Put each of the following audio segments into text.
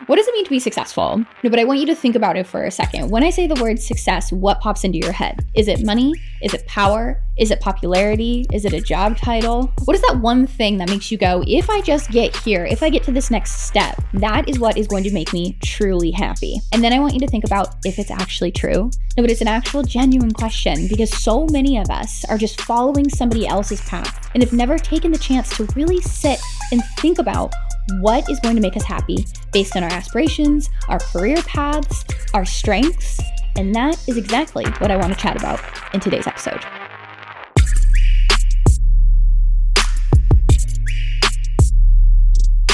What does it mean to be successful? No, but I want you to think about it for a second. When I say the word success, what pops into your head? Is it money? Is it power? Is it popularity? Is it a job title? What is that one thing that makes you go, if I just get here, if I get to this next step, that is what is going to make me truly happy? And then I want you to think about if it's actually true. No, but it's an actual genuine question, because so many of us are just following somebody else's path and have never taken the chance to really sit and think about what is going to make us happy based on our aspirations, our career paths, our strengths. And that is exactly what I want to chat about in today's episode.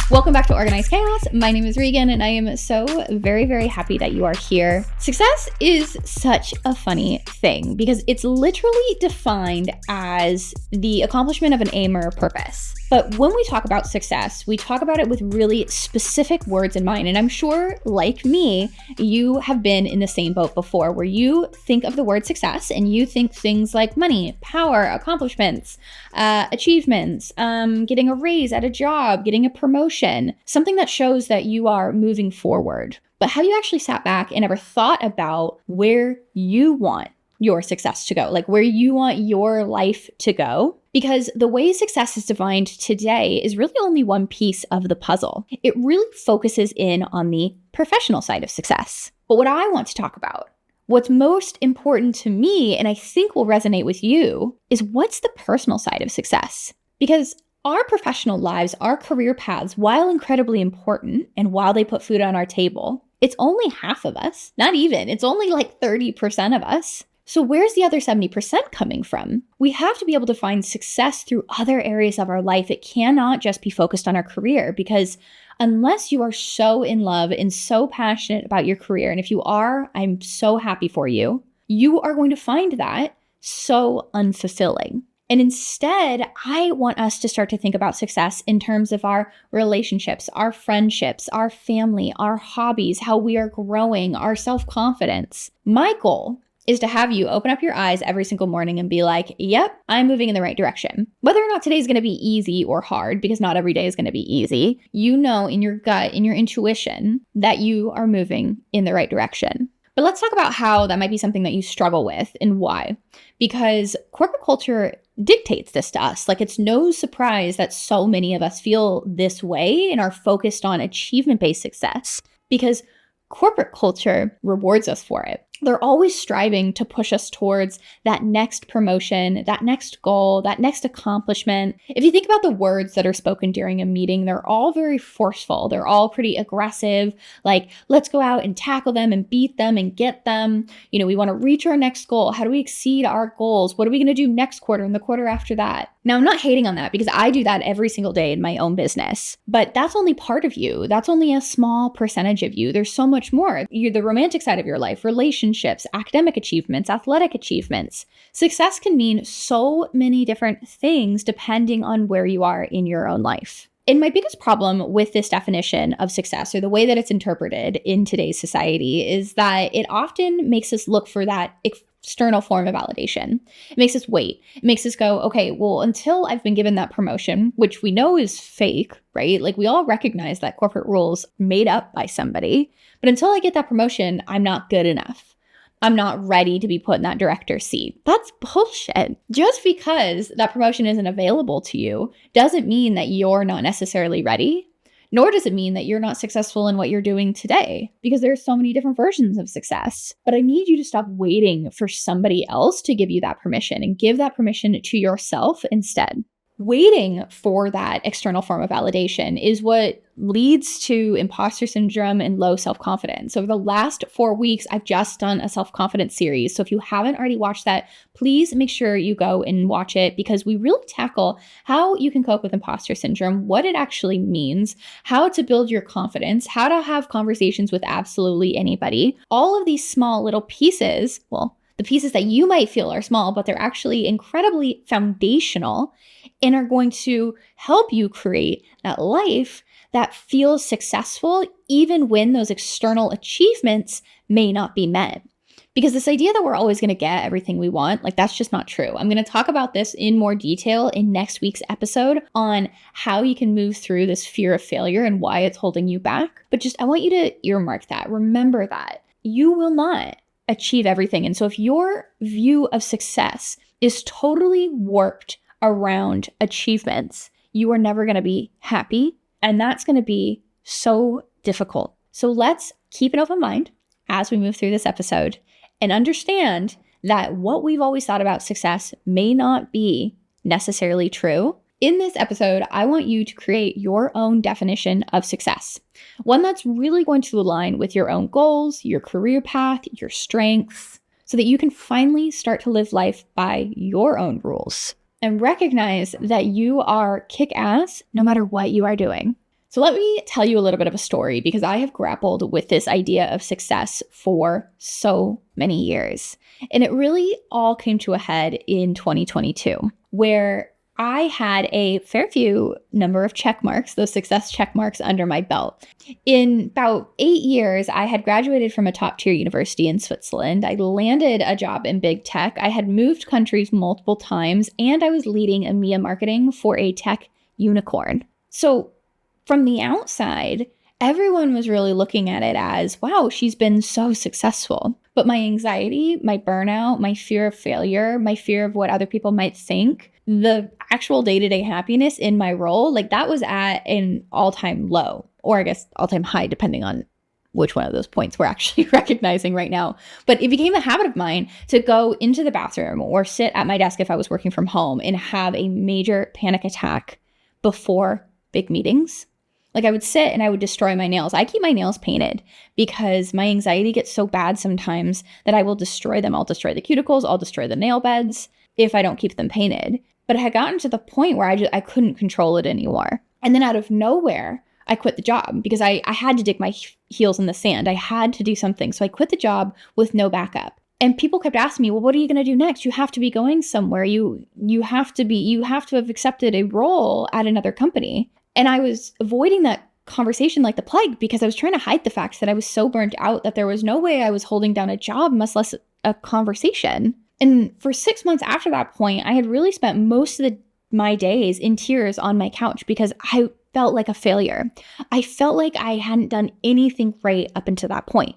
Welcome back to Organized Chaos. My name is Regan, and I am so very, very happy that you are here. Success is such a funny thing because it's literally defined as the accomplishment of an aim or a purpose. But when we talk about success, we talk about it with really specific words in mind. And I'm sure, like me, you have been in the same boat before, where you think of the word success and you think things like money, power, accomplishments, achievements, getting a raise at a job, getting a promotion, something that shows that you are moving forward. But have you actually sat back and ever thought about where you want your success to go, like where you want your life to go? Because the way success is defined today is really only one piece of the puzzle. It really focuses in on the professional side of success. But what I want to talk about, what's most important to me, and I think will resonate with you, is what's the personal side of success? Because our professional lives, our career paths, while incredibly important and while they put food on our table, it's only half of us. Not even. It's only like 30% of us. So where's the other 70% coming from? We have to be able to find success through other areas of our life. It cannot just be focused on our career, because unless you are so in love and so passionate about your career, and if you are, I'm so happy for you, you are going to find that so unfulfilling. And instead, I want us to start to think about success in terms of our relationships, our friendships, our family, our hobbies, how we are growing, our self-confidence. My goal is to have you open up your eyes every single morning and be like, yep, I'm moving in the right direction. Whether or not today's going to be easy or hard, because not every day is going to be easy, you know in your gut, in your intuition, that you are moving in the right direction. But let's talk about how that might be something that you struggle with and why. Because corporate culture dictates this to us. Like, it's no surprise that so many of us feel this way and are focused on achievement-based success, because corporate culture rewards us for it. They're always striving to push us towards that next promotion, that next goal, that next accomplishment. If you think about the words that are spoken during a meeting, they're all very forceful. They're all pretty aggressive. Like, let's go out and tackle them and beat them and get them. You know, we want to reach our next goal. How do we exceed our goals? What are we going to do next quarter and the quarter after that? Now, I'm not hating on that, because I do that every single day in my own business, but that's only part of you. That's only a small percentage of you. There's so much more. You're the romantic side of your life, relationships, academic achievements, athletic achievements. Success can mean so many different things depending on where you are in your own life. And my biggest problem with this definition of success, or the way that it's interpreted in today's society, is that it often makes us look for that external form of validation. It makes us wait. It makes us go, okay, well, until I've been given that promotion, which we know is fake, right? Like, we all recognize that corporate rules made up by somebody, but until I get that promotion, I'm not good enough. I'm not ready to be put in that director's seat. That's bullshit. Just because that promotion isn't available to you doesn't mean that you're not necessarily ready, nor does it mean that you're not successful in what you're doing today, because there's so many different versions of success. But I need you to stop waiting for somebody else to give you that permission, and give that permission to yourself instead. Waiting for that external form of validation is what leads to imposter syndrome and low self-confidence. Over the last 4 weeks, I've just done a self-confidence series. So if you haven't already watched that, please make sure you go and watch it, because we really tackle how you can cope with imposter syndrome, what it actually means, how to build your confidence, how to have conversations with absolutely anybody. All of these small little pieces, well, the pieces that you might feel are small, but they're actually incredibly foundational and are going to help you create that life that feels successful even when those external achievements may not be met. Because this idea that we're always going to get everything we want, like that's just not true. I'm going to talk about this in more detail in next week's episode on how you can move through this fear of failure and why it's holding you back. But just, I want you to earmark that. Remember that you will not achieve everything. And so if your view of success is totally warped around achievements, you are never going to be happy. And that's going to be so difficult. So let's keep an open mind as we move through this episode and understand that what we've always thought about success may not be necessarily true. In this episode, I want you to create your own definition of success, one that's really going to align with your own goals, your career path, your strengths, so that you can finally start to live life by your own rules and recognize that you are kick-ass no matter what you are doing. So let me tell you a little bit of a story because I have grappled with this idea of success for so many years. And it really all came to a head in 2022, where I had a fair few number of check marks, those success check marks under my belt. In about 8 years, I had graduated from a top tier university in Switzerland. I landed a job in big tech. I had moved countries multiple times, and I was leading EMEA marketing for a tech unicorn. So from the outside, everyone was really looking at it as, wow, she's been so successful. But my anxiety, my burnout, my fear of failure, my fear of what other people might think, the actual day-to-day happiness in my role, like that was at an all-time low, or I guess all-time high, depending on which one of those points we're actually recognizing right now. But it became a habit of mine to go into the bathroom or sit at my desk if I was working from home and have a major panic attack before big meetings. Like I would sit and I would destroy my nails. I keep my nails painted because my anxiety gets so bad sometimes that I will destroy them. I'll destroy the cuticles. I'll destroy the nail beds if I don't keep them painted. But it had gotten to the point where I couldn't control it anymore. And then out of nowhere, I quit the job because I had to dig my heels in the sand. I had to do something. So I quit the job with no backup. And people kept asking me, well, what are you going to do next? You have to be going somewhere. You have to have accepted a role at another company. And I was avoiding that conversation like the plague because I was trying to hide the fact that I was so burnt out that there was no way I was holding down a job, much less a conversation. And for 6 months after that point, I had really spent most of my days in tears on my couch because I felt like a failure. I felt like I hadn't done anything right up until that point.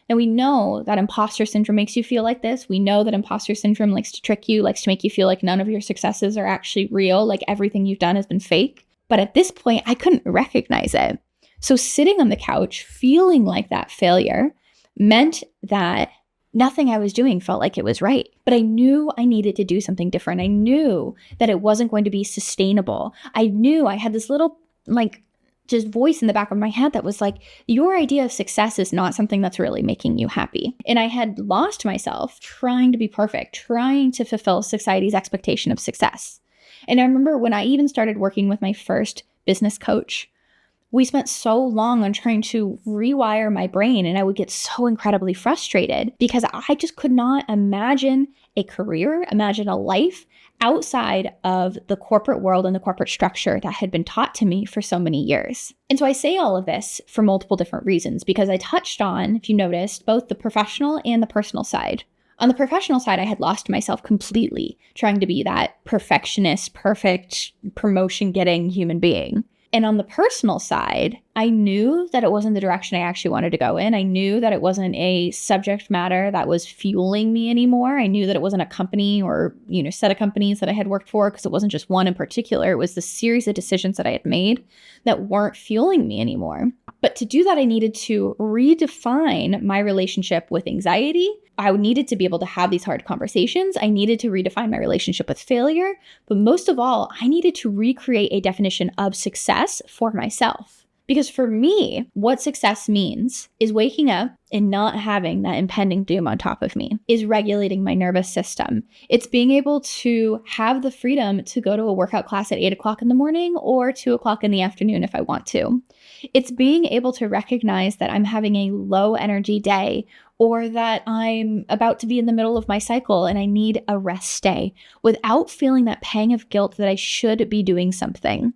And we know that imposter syndrome makes you feel like this. We know that imposter syndrome likes to trick you, likes to make you feel like none of your successes are actually real, like everything you've done has been fake. But at this point, I couldn't recognize it. So sitting on the couch, feeling like that failure meant that nothing I was doing felt like it was right. But I knew I needed to do something different. I knew that it wasn't going to be sustainable. I knew I had this little just voice in the back of my head that was like, your idea of success is not something that's really making you happy. And I had lost myself trying to be perfect, trying to fulfill society's expectation of success. And I remember when I even started working with my first business coach, we spent so long on trying to rewire my brain, and I would get so incredibly frustrated because I just could not imagine a career, imagine a life outside of the corporate world and the corporate structure that had been taught to me for so many years. And so I say all of this for multiple different reasons because I touched on, if you noticed, both the professional and the personal side. On the professional side, I had lost myself completely trying to be that perfectionist, perfect, promotion-getting human being. And on the personal side, I knew that it wasn't the direction I actually wanted to go in. I knew that it wasn't a subject matter that was fueling me anymore. I knew that it wasn't a company or, set of companies that I had worked for because it wasn't just one in particular. It was the series of decisions that I had made that weren't fueling me anymore. But to do that, I needed to redefine my relationship with anxiety. I needed to be able to have these hard conversations. I needed to redefine my relationship with failure. But most of all, I needed to recreate a definition of success for myself. Because for me, what success means is waking up and not having that impending doom on top of me, is regulating my nervous system. It's being able to have the freedom to go to a workout class at 8 o'clock in the morning or 2 o'clock in the afternoon if I want to. It's being able to recognize that I'm having a low energy day or that I'm about to be in the middle of my cycle and I need a rest day without feeling that pang of guilt that I should be doing something.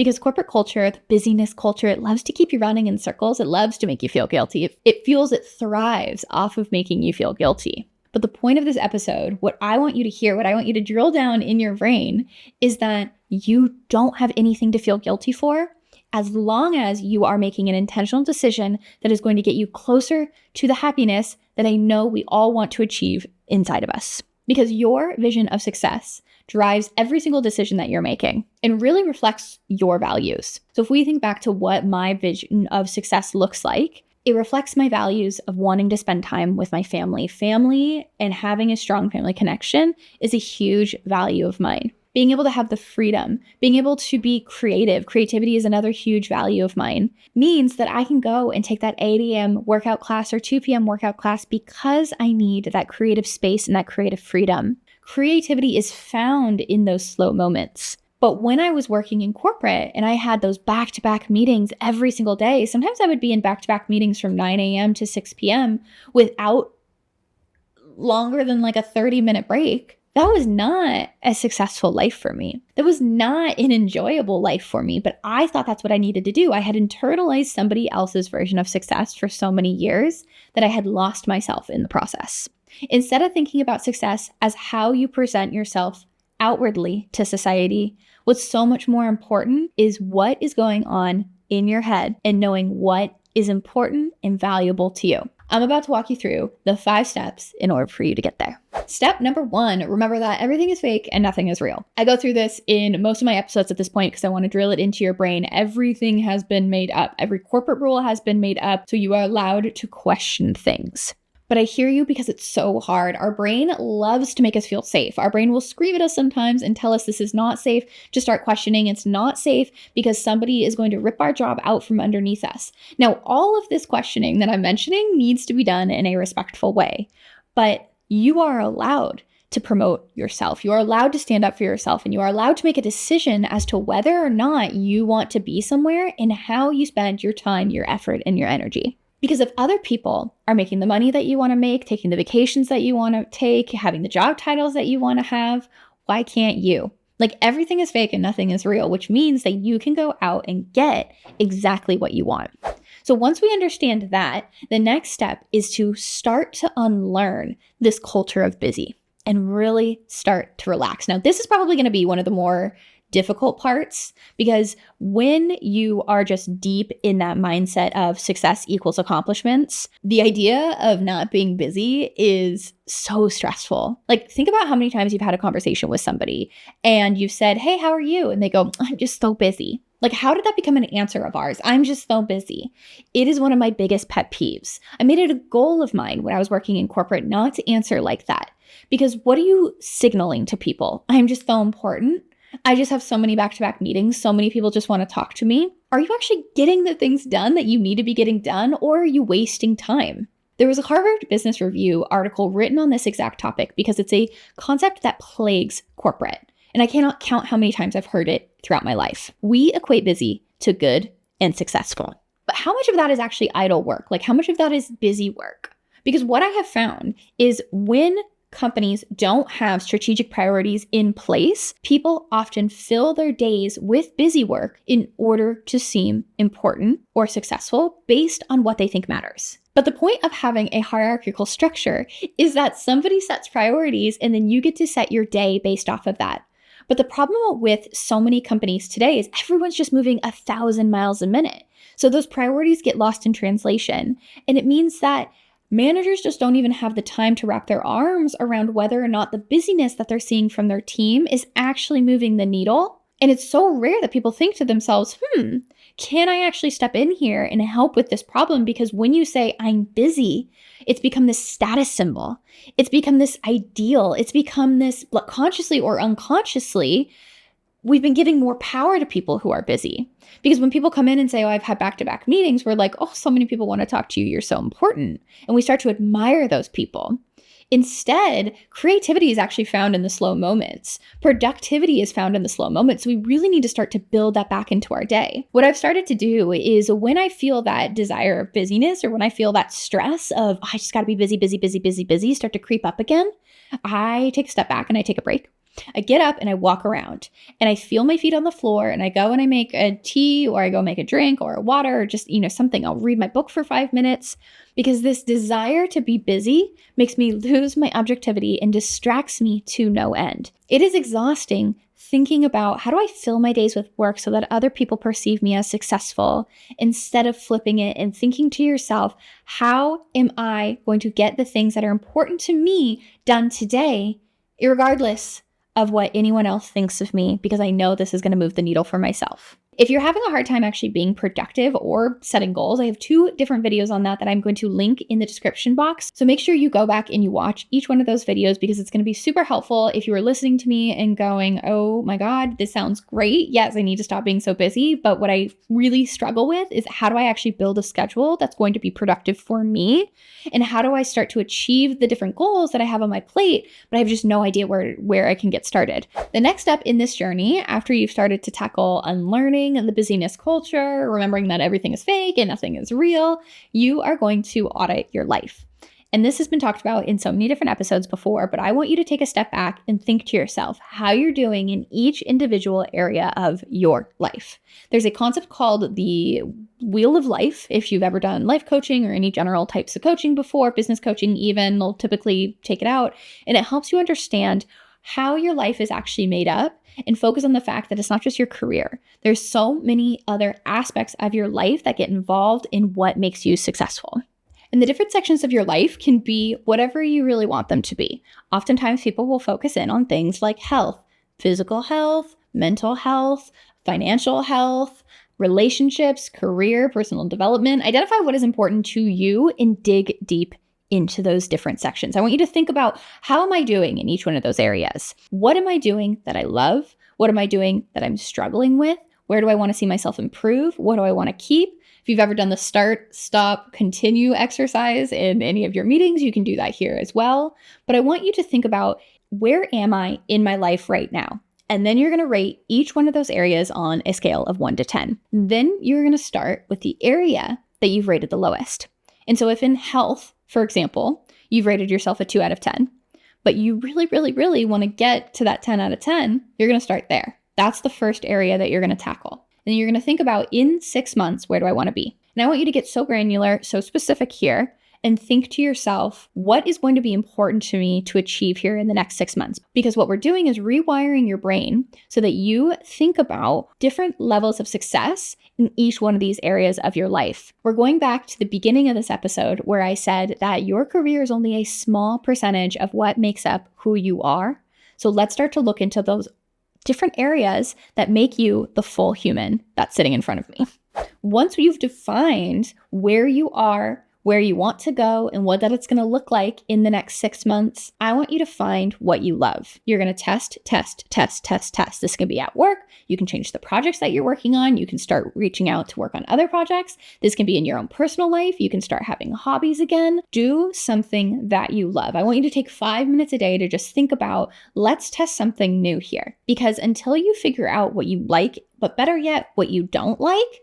Because corporate culture, the busyness culture, it loves to keep you running in circles. It loves to make you feel guilty. It thrives off of making you feel guilty. But the point of this episode, what I want you to hear, what I want you to drill down in your brain is that you don't have anything to feel guilty for as long as you are making an intentional decision that is going to get you closer to the happiness that I know we all want to achieve inside of us. Because your vision of success drives every single decision that you're making and really reflects your values. So if we think back to what my vision of success looks like, it reflects my values of wanting to spend time with my family. Family and having a strong family connection is a huge value of mine. Being able to have the freedom, being able to be creative. Creativity is another huge value of mine. Means that I can go and take that 8 a.m. workout class or 2 p.m. workout class because I need that creative space and that creative freedom. Creativity is found in those slow moments. But when I was working in corporate and I had those back-to-back meetings every single day, sometimes I would be in back-to-back meetings from 9 a.m. to 6 p.m. without longer than like a 30-minute break. That was not a successful life for me. That was not an enjoyable life for me, but I thought that's what I needed to do. I had internalized somebody else's version of success for so many years that I had lost myself in the process. Instead of thinking about success as how you present yourself outwardly to society, what's so much more important is what is going on in your head and knowing what is important and valuable to you. I'm about to walk you through the 5 steps in order for you to get there. Step number 1, remember that everything is fake and nothing is real. I go through this in most of my episodes at this point because I want to drill it into your brain. Everything has been made up. Every corporate rule has been made up, so you are allowed to question things. But I hear you because it's so hard. Our brain loves to make us feel safe. Our brain will scream at us sometimes and tell us this is not safe, to start questioning. It's not safe because somebody is going to rip our job out from underneath us. Now, all of this questioning that I'm mentioning needs to be done in a respectful way, but you are allowed to promote yourself. You are allowed to stand up for yourself, and you are allowed to make a decision as to whether or not you want to be somewhere and how you spend your time, your effort, and your energy. Because if other people are making the money that you want to make, taking the vacations that you want to take, having the job titles that you want to have, why can't you? Like, everything is fake and nothing is real, which means that you can go out and get exactly what you want. So once we understand that, the next step is to start to unlearn this culture of busy and really start to relax. Now, this is probably going to be one of the more difficult parts, because when you are just deep in that mindset of success equals accomplishments, the idea of not being busy is so stressful. Like, think about how many times you've had a conversation with somebody and you've said, "Hey, how are you?" And they go, "I'm just so busy." Like, how did that become an answer of ours? I'm just so busy. It is one of my biggest pet peeves. I made it a goal of mine when I was working in corporate not to answer like that. Because what are you signaling to people? I'm just so important. I just have so many back-to-back meetings. So many people just want to talk to me. Are you actually getting the things done that you need to be getting done, or are you wasting time? There was a Harvard Business Review article written on this exact topic because it's a concept that plagues corporate. And I cannot count how many times I've heard it throughout my life. We equate busy to good and successful. But how much of that is actually idle work? Like, how much of that is busy work? Because what I have found is when companies don't have strategic priorities in place, people often fill their days with busy work in order to seem important or successful based on what they think matters. But the point of having a hierarchical structure is that somebody sets priorities and then you get to set your day based off of that. But the problem with so many companies today is everyone's just moving 1,000 miles a minute. So those priorities get lost in translation. And it means that managers just don't even have the time to wrap their arms around whether or not the busyness that they're seeing from their team is actually moving the needle. And it's so rare that people think to themselves, can I actually step in here and help with this problem? Because when you say I'm busy, it's become this status symbol. It's become this ideal. It's become this, consciously or unconsciously, we've been giving more power to people who are busy. Because when people come in and say, "Oh, I've had back-to-back meetings," we're like, "Oh, so many people want to talk to you. You're so important." And we start to admire those people. Instead, creativity is actually found in the slow moments. Productivity is found in the slow moments. So we really need to start to build that back into our day. What I've started to do is when I feel that desire of busyness, or when I feel that stress of, I just got to be busy, start to creep up again, I take a step back and I take a break. I get up and I walk around and I feel my feet on the floor, and I go and I make a tea, or I go make a drink or a water, or just, something. I'll read my book for 5 minutes, because this desire to be busy makes me lose my objectivity and distracts me to no end. It is exhausting thinking about, how do I fill my days with work so that other people perceive me as successful, instead of flipping it and thinking to yourself, how am I going to get the things that are important to me done today, irregardless of what anyone else thinks of me, because I know this is going to move the needle for myself. If you're having a hard time actually being productive or setting goals, I have 2 different videos on that I'm going to link in the description box. So make sure you go back and you watch each one of those videos, because it's going to be super helpful if you are listening to me and going, oh my God, this sounds great. Yes, I need to stop being so busy. But what I really struggle with is, how do I actually build a schedule that's going to be productive for me? And how do I start to achieve the different goals that I have on my plate, but I have just no idea where I can get started? The next step in this journey, after you've started to tackle unlearning and the busyness culture, remembering that everything is fake and nothing is real, you are going to audit your life. And this has been talked about in so many different episodes before, but I want you to take a step back and think to yourself how you're doing in each individual area of your life. There's a concept called the wheel of life. If you've ever done life coaching or any general types of coaching before, business coaching even, they'll typically take it out, and it helps you understand how your life is actually made up, and focus on the fact that it's not just your career. There's so many other aspects of your life that get involved in what makes you successful. And the different sections of your life can be whatever you really want them to be. Oftentimes people will focus in on things like health, physical health, mental health, financial health, relationships, career, personal development. Identify what is important to you and dig deep into those different sections. I want you to think about, how am I doing in each one of those areas? What am I doing that I love? What am I doing that I'm struggling with? Where do I want to see myself improve? What do I want to keep? If you've ever done the start, stop, continue exercise in any of your meetings, you can do that here as well. But I want you to think about, where am I in my life right now? And then you're going to rate each one of those areas on a scale of 1 to 10. Then you're going to start with the area that you've rated the lowest. And so if in health, for example, you've rated yourself a 2 out of 10, but you really, really, really want to get to that 10 out of 10, you're going to start there. That's the first area that you're going to tackle. And you're going to think about, in 6 months, where do I want to be? And I want you to get so granular, so specific here, and think to yourself, what is going to be important to me to achieve here in the next 6 months? Because what we're doing is rewiring your brain so that you think about different levels of success in each one of these areas of your life. We're going back to the beginning of this episode where I said that your career is only a small percentage of what makes up who you are. So let's start to look into those different areas that make you the full human that's sitting in front of me. Once you've defined where you are, where you want to go, and what that it's going to look like in the next 6 months, I want you to find what you love. You're going to test. This can be at work. You can change the projects that you're working on. You can start reaching out to work on other projects. This can be in your own personal life. You can start having hobbies again. Do something that you love. I want you to take 5 minutes a day to just think about, let's test something new here. Because until you figure out what you like, but better yet, what you don't like,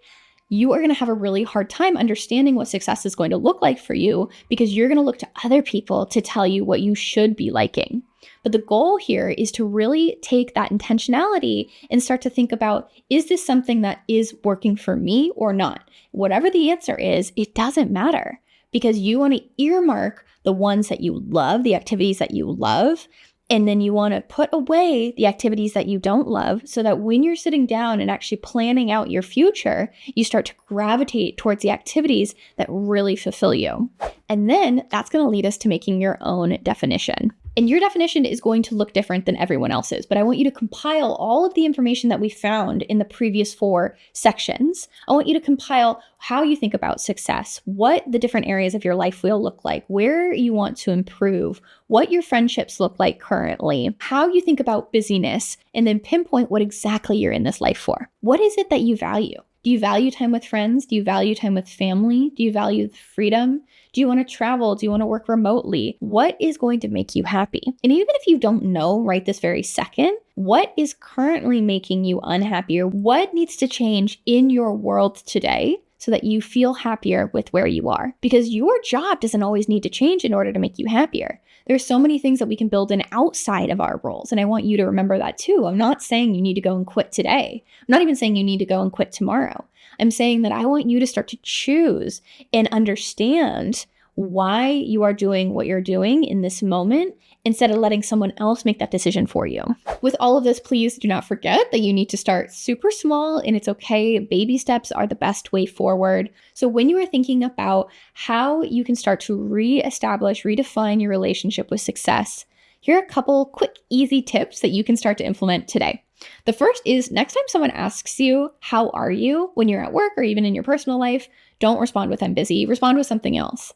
you are going to have a really hard time understanding what success is going to look like for you, because you're going to look to other people to tell you what you should be liking. But the goal here is to really take that intentionality and start to think about, is this something that is working for me or not? Whatever the answer is, it doesn't matter, because you want to earmark the ones that you love, the activities that you love, and then you want to put away the activities that you don't love, so that when you're sitting down and actually planning out your future, you start to gravitate towards the activities that really fulfill you. And then that's going to lead us to making your own definition. And your definition is going to look different than everyone else's, but I want you to compile all of the information that we found in the previous 4 sections. I want you to compile how you think about success, what the different areas of your life will look like, where you want to improve, what your friendships look like currently, how you think about busyness, and then pinpoint what exactly you're in this life for. What is it that you value? Do you value time with friends? Do you value time with family? Do you value freedom? Do you want to travel? Do you want to work remotely? What is going to make you happy? And even if you don't know right this very second, what is currently making you unhappy, or what needs to change in your world today so that you feel happier with where you are. Because your job doesn't always need to change in order to make you happier. There's so many things that we can build in outside of our roles. And I want you to remember that too. I'm not saying you need to go and quit today. I'm not even saying you need to go and quit tomorrow. I'm saying that I want you to start to choose and understand why you are doing what you're doing in this moment instead of letting someone else make that decision for you. With all of this, please do not forget that you need to start super small, and it's okay. Baby steps are the best way forward. So when you are thinking about how you can start to reestablish, redefine your relationship with success, here are a couple quick, easy tips that you can start to implement today. The first is next time someone asks you, how are you, when you're at work or even in your personal life, don't respond with I'm busy. Respond with something else.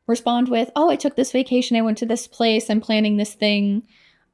Respond with, oh, I took this vacation. I went to this place. I'm planning this thing.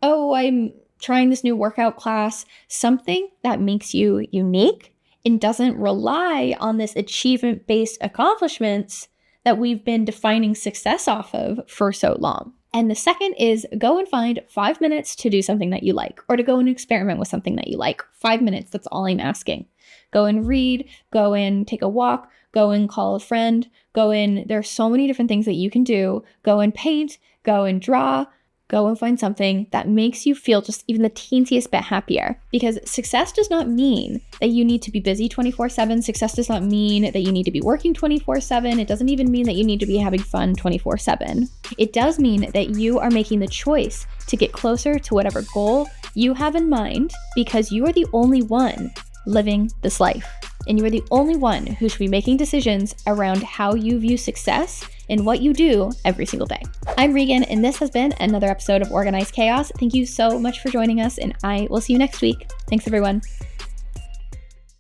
Oh, I'm trying this new workout class. Something that makes you unique and doesn't rely on this achievement-based accomplishments that we've been defining success off of for so long. And the second is go and find 5 minutes to do something that you like, or to go and experiment with something that you like. 5 minutes, that's all I'm asking. Go and read, go and take a walk, go and call a friend, there's so many different things that you can do. Go and paint, go and draw, go and find something that makes you feel just even the teensiest bit happier. Because success does not mean that you need to be busy 24/7. Success does not mean that you need to be working 24/7. It doesn't even mean that you need to be having fun 24/7. It does mean that you are making the choice to get closer to whatever goal you have in mind, because you are the only one living this life. And you are the only one who should be making decisions around how you view success and what you do every single day. I'm Regan, and this has been another episode of Organized Chaos. Thank you so much for joining us, and I will see you next week. Thanks, everyone.